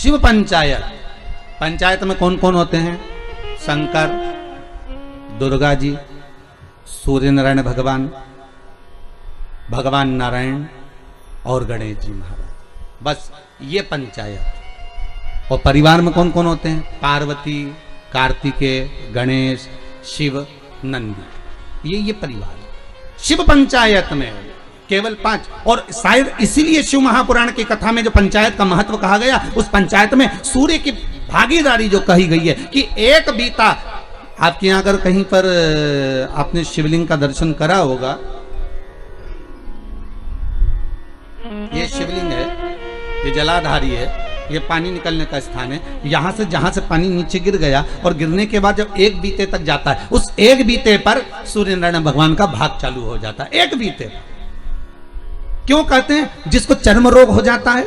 शिव पंचायत, पंचायत में कौन कौन होते हैं? शंकर, दुर्गा जी, सूर्य नारायण भगवान, भगवान नारायण और गणेश जी महाराज। बस ये पंचायत। और परिवार में कौन कौन होते हैं? पार्वती, कार्तिकेय, गणेश, शिव, नंदी। ये परिवार शिव पंचायत में केवल 5। और शायद इसीलिए शिव महापुराण की कथा में जो पंचायत का महत्व कहा गया, उस पंचायत में सूर्य की भागीदारी जो कही गई है कि एक बीता। आपके यहां अगर कहीं पर आपने शिवलिंग का दर्शन करा होगा, ये शिवलिंग है, ये जलाधारी है, ये पानी निकलने का स्थान है। यहां से जहां से पानी नीचे गिर गया और गिरने के बाद जब एक बीते तक जाता है, उस एक बीते पर सूर्य नारायण भगवान का भाग चालू हो जाता है। एक बीते पर। क्यों कहते हैं? जिसको चर्म रोग हो जाता है,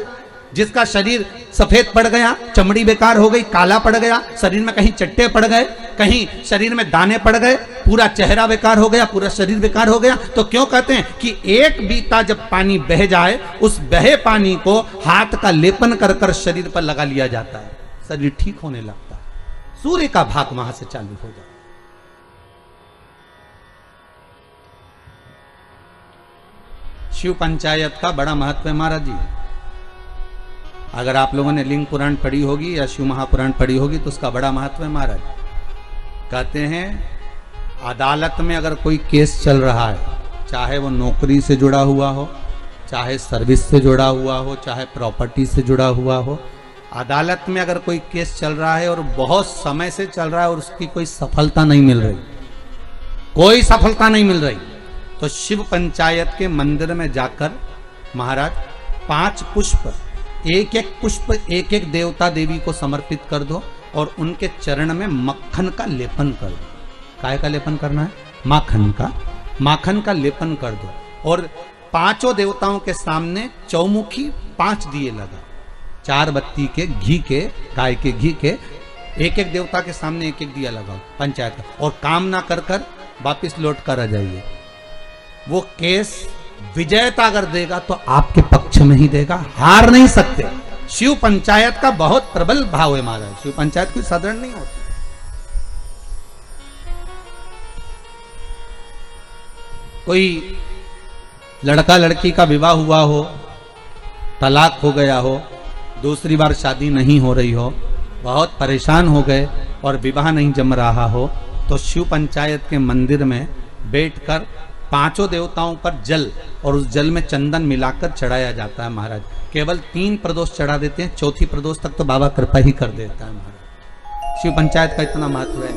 जिसका शरीर सफेद पड़ गया, चमड़ी बेकार हो गई, काला पड़ गया, शरीर में कहीं चट्टे पड़ गए, कहीं शरीर में दाने पड़ गए, पूरा चेहरा बेकार हो गया, पूरा शरीर बेकार हो गया, तो क्यों कहते हैं कि एक बीता जब पानी बह जाए, उस बहे पानी को हाथ का लेपन कर कर शरीर पर लगा लिया जाता है, शरीर ठीक होने लगता है। सूर्य का भाग वहां से चालू हो जाता है। शिव पंचायत का बड़ा महत्व है महाराज जी। अगर आप लोगों ने लिंग पुराण पढ़ी होगी या शिव महापुराण पढ़ी होगी तो उसका बड़ा महत्व है महाराज। कहते हैं अदालत में अगर कोई केस चल रहा है, चाहे वो नौकरी से जुड़ा हुआ हो, चाहे सर्विस से जुड़ा हुआ हो, चाहे प्रॉपर्टी से जुड़ा हुआ हो, अदालत में अगर कोई केस चल रहा है और बहुत समय से चल रहा है और उसकी कोई सफलता नहीं मिल रही, कोई सफलता नहीं मिल रही, तो शिव पंचायत के मंदिर में जाकर महाराज 5 पुष्प, एक एक पुष्प एक एक देवता देवी को समर्पित कर दो और उनके चरण में मक्खन का लेपन कर दो। काय का लेपन करना है? माखन का लेपन कर दो। और 5 देवताओं के सामने चौमुखी 5 दिए लगा, 4 बत्ती के घी के, गाय के घी के, एक एक देवता के सामने एक एक दिया लगाओ पंचायत का। और काम ना कर कर वापिस लौट कर आ जाइए। वो केस विजयता अगर देगा तो आपके पक्ष में ही देगा, हार नहीं सकते। शिव पंचायत का बहुत प्रबल भाव है महाराज। शिव पंचायत कोई साधारण नहीं होती। कोई लड़का लड़की का विवाह हुआ हो, तलाक हो गया हो, दूसरी बार शादी नहीं हो रही हो, बहुत परेशान हो गए और विवाह नहीं जम रहा हो, तो शिव पंचायत के मंदिर में बैठकर 5 देवताओं पर जल और उस जल में चंदन मिलाकर चढ़ाया जाता है महाराज। केवल 3 प्रदोष चढ़ा देते हैं, चौथी प्रदोष तक तो बाबा कृपा ही कर देता है महाराज। शिव पंचायत का इतना महत्व है।